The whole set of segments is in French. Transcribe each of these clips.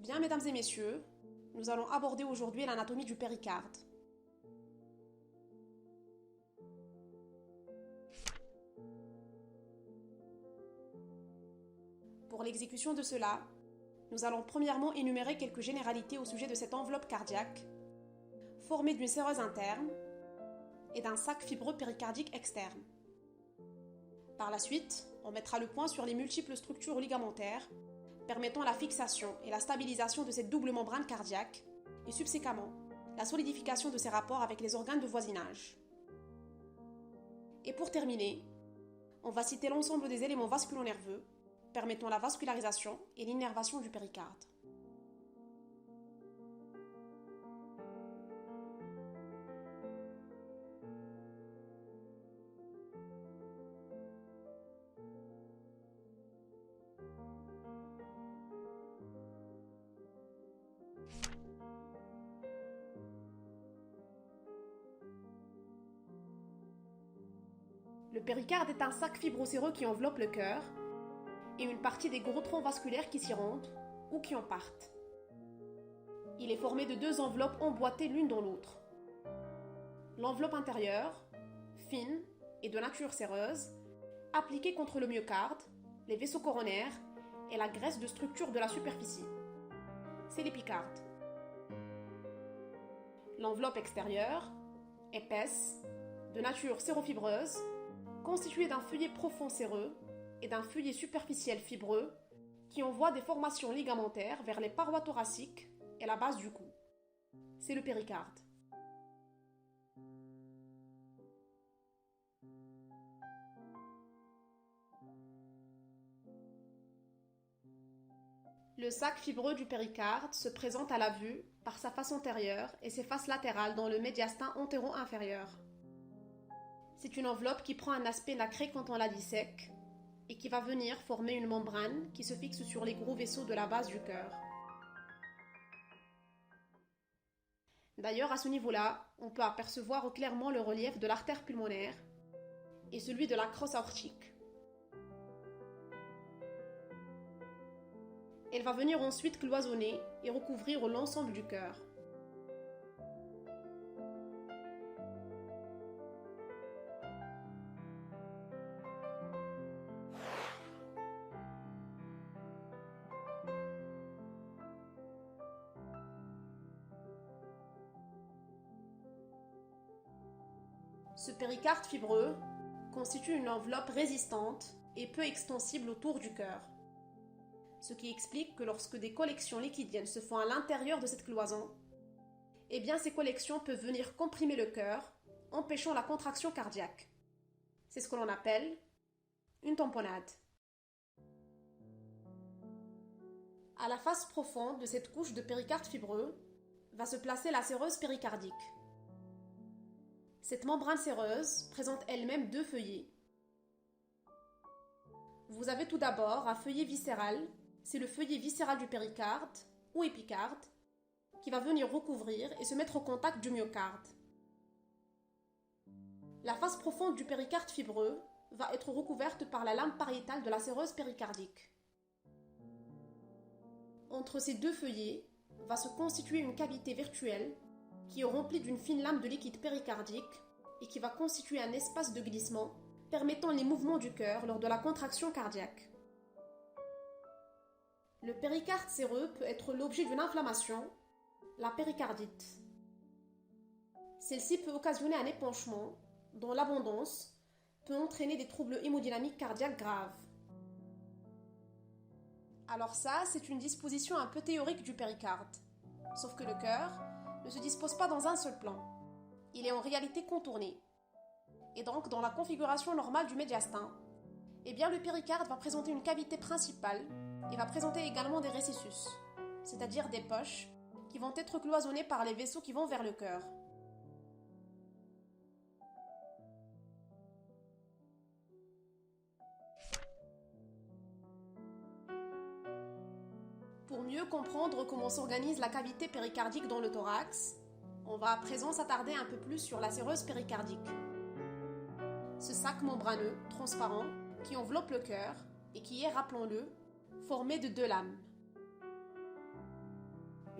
Bien, mesdames et messieurs, nous allons aborder aujourd'hui l'anatomie du péricarde. Pour l'exécution de cela, nous allons premièrement énumérer quelques généralités au sujet de cette enveloppe cardiaque, formée d'une séreuse interne et d'un sac fibreux péricardique externe. Par la suite, on mettra le point sur les multiples structures ligamentaires permettant la fixation et la stabilisation de cette double membrane cardiaque et subséquemment la solidification de ses rapports avec les organes de voisinage. Et pour terminer, on va citer l'ensemble des éléments vasculo-nerveux permettant la vascularisation et l'innervation du péricarde. Le péricarde est un sac fibrocéreux qui enveloppe le cœur et une partie des gros troncs vasculaires qui s'y rendent ou qui en partent. Il est formé de deux enveloppes emboîtées l'une dans l'autre. L'enveloppe intérieure, fine et de nature séreuse, appliquée contre le myocarde, les vaisseaux coronaires et la graisse de structure de la superficie. C'est l'épicarde. L'enveloppe extérieure, épaisse, de nature sérofibreuse, constituée d'un feuillet profond séreux et d'un feuillet superficiel fibreux qui envoie des formations ligamentaires vers les parois thoraciques et la base du cou. C'est le péricarde. Le sac fibreux du péricarde se présente à la vue par sa face antérieure et ses faces latérales dans le médiastin antéro-inférieur. C'est une enveloppe qui prend un aspect nacré quand on la dissèque et qui va venir former une membrane qui se fixe sur les gros vaisseaux de la base du cœur. D'ailleurs, à ce niveau-là, on peut apercevoir clairement le relief de l'artère pulmonaire et celui de la crosse aortique. Elle va venir ensuite cloisonner et recouvrir l'ensemble du cœur. Ce péricarde fibreux constitue une enveloppe résistante et peu extensible autour du cœur. Ce qui explique que lorsque des collections liquidiennes se font à l'intérieur de cette cloison, eh bien ces collections peuvent venir comprimer le cœur, empêchant la contraction cardiaque. C'est ce que l'on appelle une tamponnade. À la face profonde de cette couche de péricarde fibreux va se placer la séreuse péricardique. Cette membrane séreuse présente elle-même deux feuillets. Vous avez tout d'abord un feuillet viscéral, c'est le feuillet viscéral du péricarde ou épicarde, qui va venir recouvrir et se mettre au contact du myocarde. La face profonde du péricarde fibreux va être recouverte par la lame pariétale de la séreuse péricardique. Entre ces deux feuillets va se constituer une cavité virtuelle qui est remplie d'une fine lame de liquide péricardique et qui va constituer un espace de glissement permettant les mouvements du cœur lors de la contraction cardiaque. Le péricarde séreux peut être l'objet d'une inflammation, la péricardite. Celle-ci peut occasionner un épanchement dont l'abondance peut entraîner des troubles hémodynamiques cardiaques graves. Alors ça, c'est une disposition un peu théorique du péricarde. Sauf que le cœur ne se dispose pas dans un seul plan. Il est en réalité contourné. Et donc, dans la configuration normale du médiastin, eh bien, le péricarde va présenter une cavité principale et va présenter également des récessus, c'est-à-dire des poches qui vont être cloisonnées par les vaisseaux qui vont vers le cœur. Pour mieux comprendre comment s'organise la cavité péricardique dans le thorax, on va à présent s'attarder un peu plus sur la séreuse péricardique. Ce sac membraneux, transparent, qui enveloppe le cœur et qui est, rappelons-le, formé de deux lames.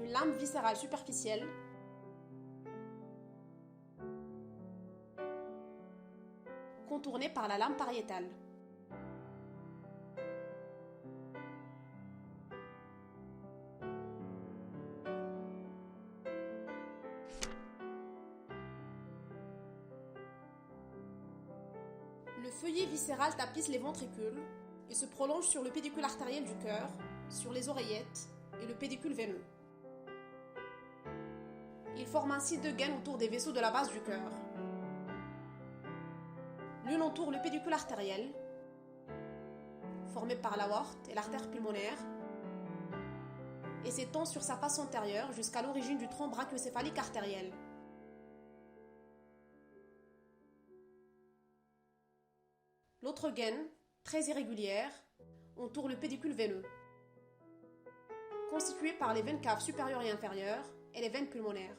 une lame viscérale superficielle, contournée par la lame pariétale. Le feuillet viscéral tapisse les ventricules et se prolonge sur le pédicule artériel du cœur, sur les oreillettes et le pédicule veineux. Il forme ainsi deux gaines autour des vaisseaux de la base du cœur. L'une entoure le pédicule artériel, formé par l'aorte et l'artère pulmonaire, et s'étend sur sa face antérieure jusqu'à l'origine du tronc brachiocéphalique artériel. L'autre gaine, très irrégulière, entoure le pédicule veineux, constitué par les veines caves supérieures et inférieures et les veines pulmonaires,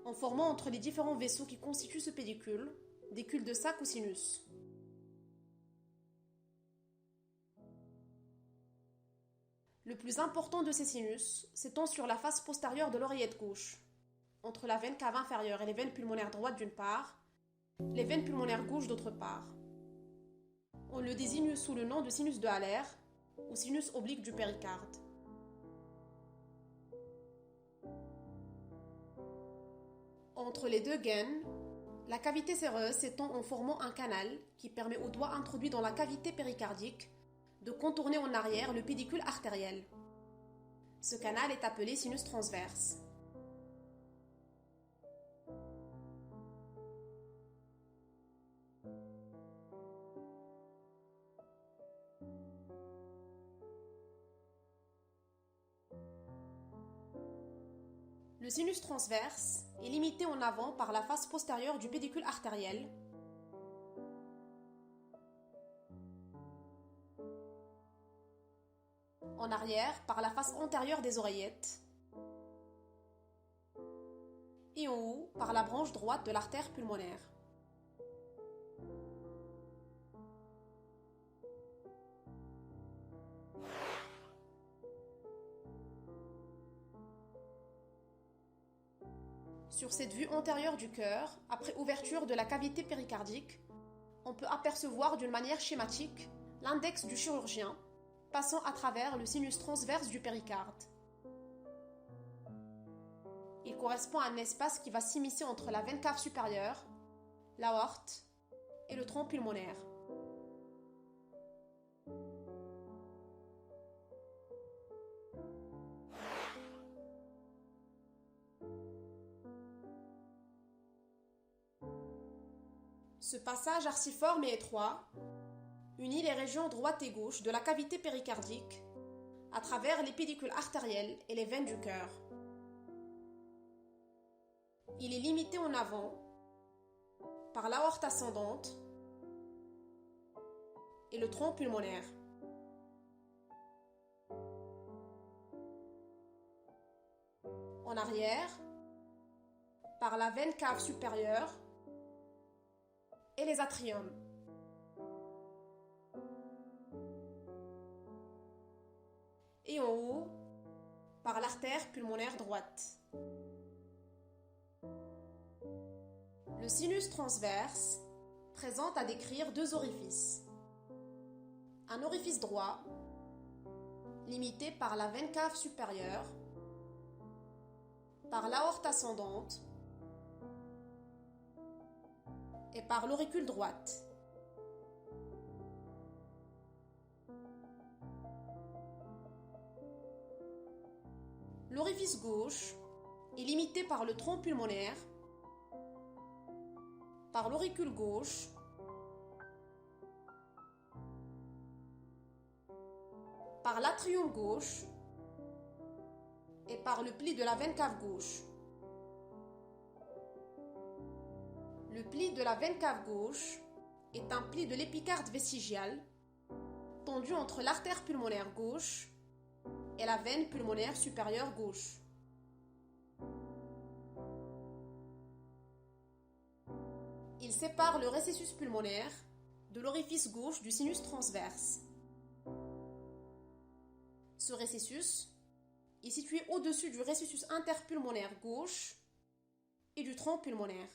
en formant entre les différents vaisseaux qui constituent ce pédicule des cul-de-sac ou sinus. Le plus important de ces sinus s'étend sur la face postérieure de l'oreillette gauche, entre la veine cave inférieure et les veines pulmonaires droites d'une part, les veines pulmonaires gauches d'autre part. On le désigne sous le nom de sinus de Haller ou sinus oblique du péricarde. Entre les deux gaines, la cavité séreuse s'étend en formant un canal qui permet au doigt introduit dans la cavité péricardique de contourner en arrière le pédicule artériel. Ce canal est appelé sinus transverse. Le sinus transverse est limité en avant par la face postérieure du pédicule artériel, en arrière par la face antérieure des oreillettes et en haut par la branche droite de l'artère pulmonaire. Sur cette vue antérieure du cœur, après ouverture de la cavité péricardique, on peut apercevoir d'une manière schématique l'index du chirurgien passant à travers le sinus transverse du péricarde. Il correspond à un espace qui va s'immiscer entre la veine cave supérieure, l'aorte et le tronc pulmonaire. Ce passage arciforme et étroit unit les régions droite et gauche de la cavité péricardique à travers les pédicules artériels et les veines du cœur. Il est limité en avant par l'aorte ascendante et le tronc pulmonaire. En arrière, par la veine cave supérieure et les atriums. Et en haut, par l'artère pulmonaire droite. Le sinus transverse présente à décrire deux orifices. Un orifice droit, limité par la veine cave supérieure, par l'aorte ascendante et par l'auricule droite. L'orifice gauche est limité par le tronc pulmonaire, par l'auricule gauche, par l'atrium gauche et par le pli de la veine cave gauche. Le pli de la veine cave gauche est un pli de l'épicarde vestigial tendu entre l'artère pulmonaire gauche et la veine pulmonaire supérieure gauche. Il sépare le récessus pulmonaire de l'orifice gauche du sinus transverse. Ce récessus est situé au-dessus du récessus interpulmonaire gauche et du tronc pulmonaire.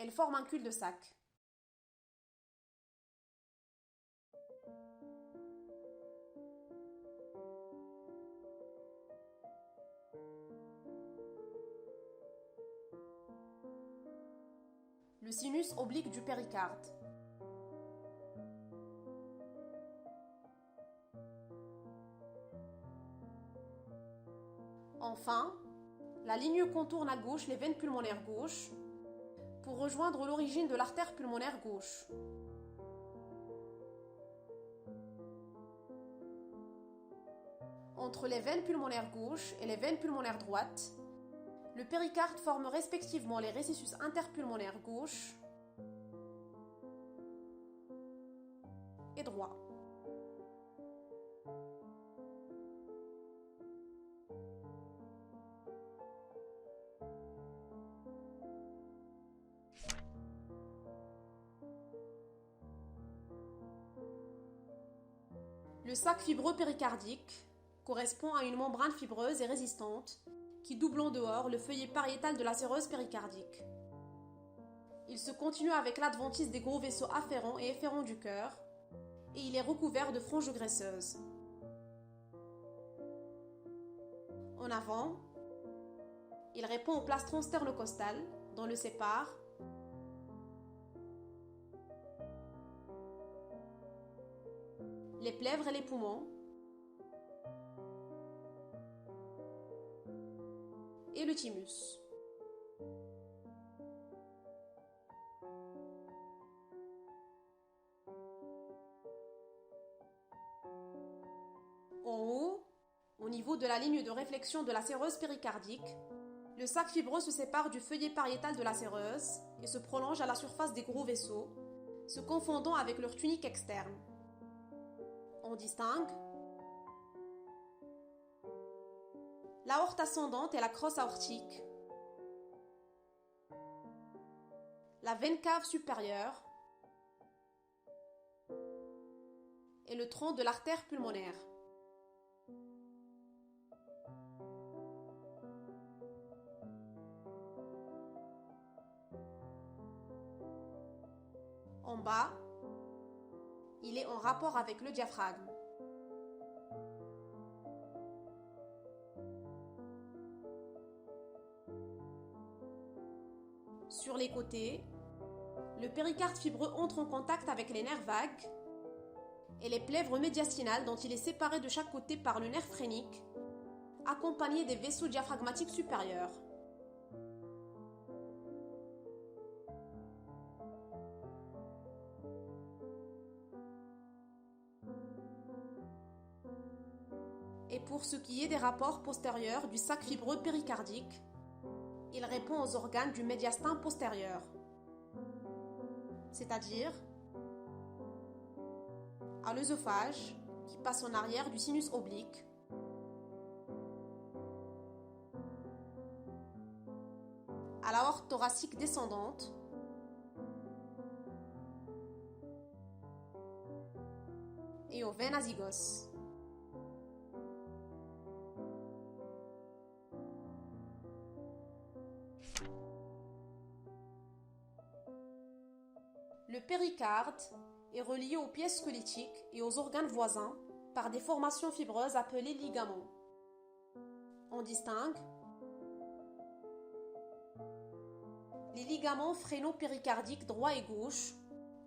Elle forme un cul-de-sac. Le sinus oblique du péricarde. Enfin, la ligne contourne à gauche les veines pulmonaires gauches pour rejoindre l'origine de l'artère pulmonaire gauche. Entre les veines pulmonaires gauche et les veines pulmonaires droites, le péricarde forme respectivement les récessus interpulmonaires gauche et droit. Le sac fibreux péricardique correspond à une membrane fibreuse et résistante qui double en dehors le feuillet pariétal de la séreuse péricardique. Il se continue avec l'adventice des gros vaisseaux afférents et efférents du cœur et il est recouvert de franges graisseuses. En avant, il répond au plastron sternocostal dont le sépare les plèvres et les poumons, et le thymus. En haut, au niveau de la ligne de réflexion de la séreuse péricardique, le sac fibreux se sépare du feuillet pariétal de la séreuse et se prolonge à la surface des gros vaisseaux, se confondant avec leur tunique externe. On distingue l'aorte ascendante et la crosse aortique, la veine cave supérieure et le tronc de l'artère pulmonaire. En bas, il est en rapport avec le diaphragme. Sur les côtés, le péricarde fibreux entre en contact avec les nerfs vagues et les plèvres médiastinales dont il est séparé de chaque côté par le nerf phrénique, accompagné des vaisseaux diaphragmatiques supérieurs. Et pour ce qui est des rapports postérieurs du sac fibreux péricardique, il répond aux organes du médiastin postérieur, c'est-à-dire à l'œsophage qui passe en arrière du sinus oblique, à l'aorte thoracique descendante, et aux veines azygos. Le péricarde est relié aux pièces squelettiques et aux organes voisins par des formations fibreuses appelées ligaments. On distingue les ligaments phréno-péricardiques droit et gauche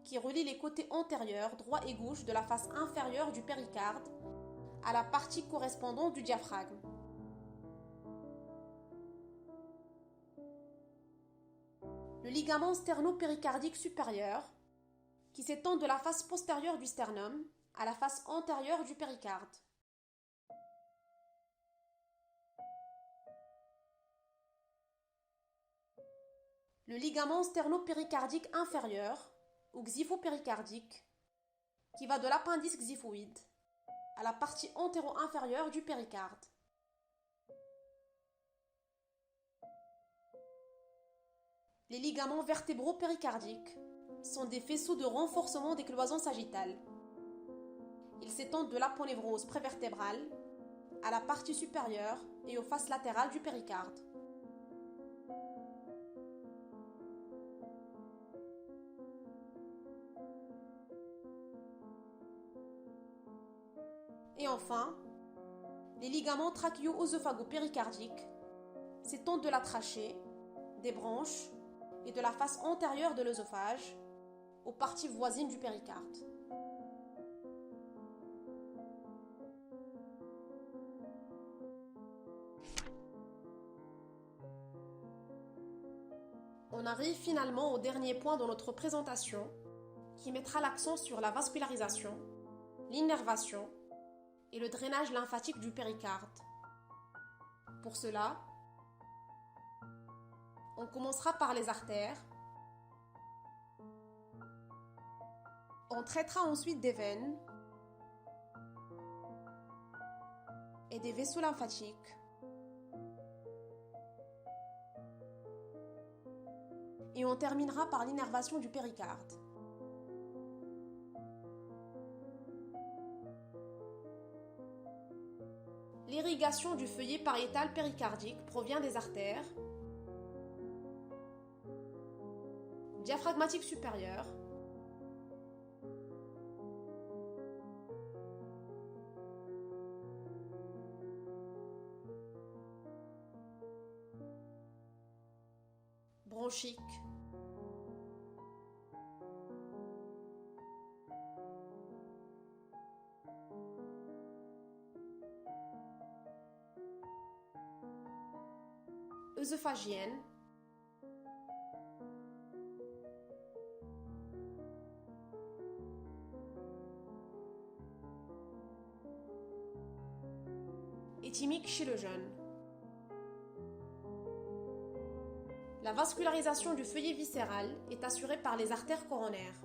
qui relient les côtés antérieurs droit et gauche de la face inférieure du péricarde à la partie correspondante du diaphragme. Le ligament sterno-péricardique supérieur qui s'étend de la face postérieure du sternum à la face antérieure du péricarde. Le ligament sterno-péricardique inférieur ou xyphopéricardique qui va de l'appendice xyphoïde à la partie antéro-inférieure du péricarde. Les ligaments vertébro-péricardiques sont des faisceaux de renforcement des cloisons sagittales. Ils s'étendent de l'aponévrose prévertébrale à la partie supérieure et aux faces latérales du péricarde. Et enfin, les ligaments trachéo-œsophago-péricardiques s'étendent de la trachée, des branches et de la face antérieure de l'œsophage aux parties voisines du péricarde. On arrive finalement au dernier point dans notre présentation qui mettra l'accent sur la vascularisation, l'innervation et le drainage lymphatique du péricarde. Pour cela, on commencera par les artères. On traitera ensuite des veines et des vaisseaux lymphatiques. Et on terminera par l'innervation du péricarde. L'irrigation du feuillet pariétal péricardique provient des artères diaphragmatique supérieure, bronchique, œsophagienne, et thymique chez le jeune. La vascularisation du feuillet viscéral est assurée par les artères coronaires.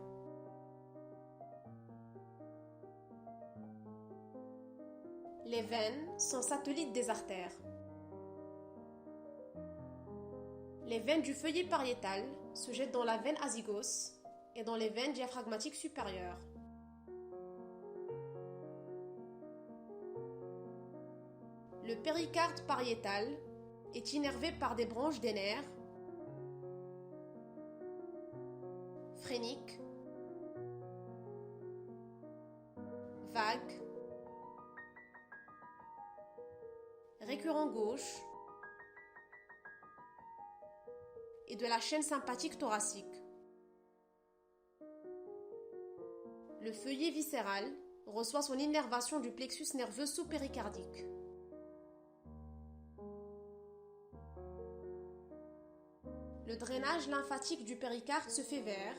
Les veines sont satellites des artères. Les veines du feuillet pariétal se jettent dans la veine azygos et dans les veines diaphragmatiques supérieures. Le péricarde pariétal est innervé par des branches des nerfs phréniques, vagues, récurrent gauche et de la chaîne sympathique thoracique. Le feuillet viscéral reçoit son innervation du plexus nerveux sous-péricardique. Le drainage lymphatique du péricarde se fait vers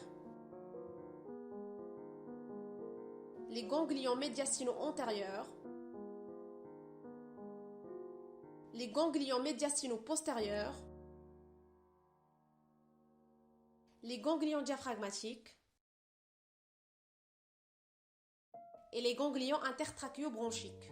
les ganglions médiastinaux antérieurs, les ganglions médiastinaux postérieurs, les ganglions diaphragmatiques et les ganglions intertrachéobronchiques.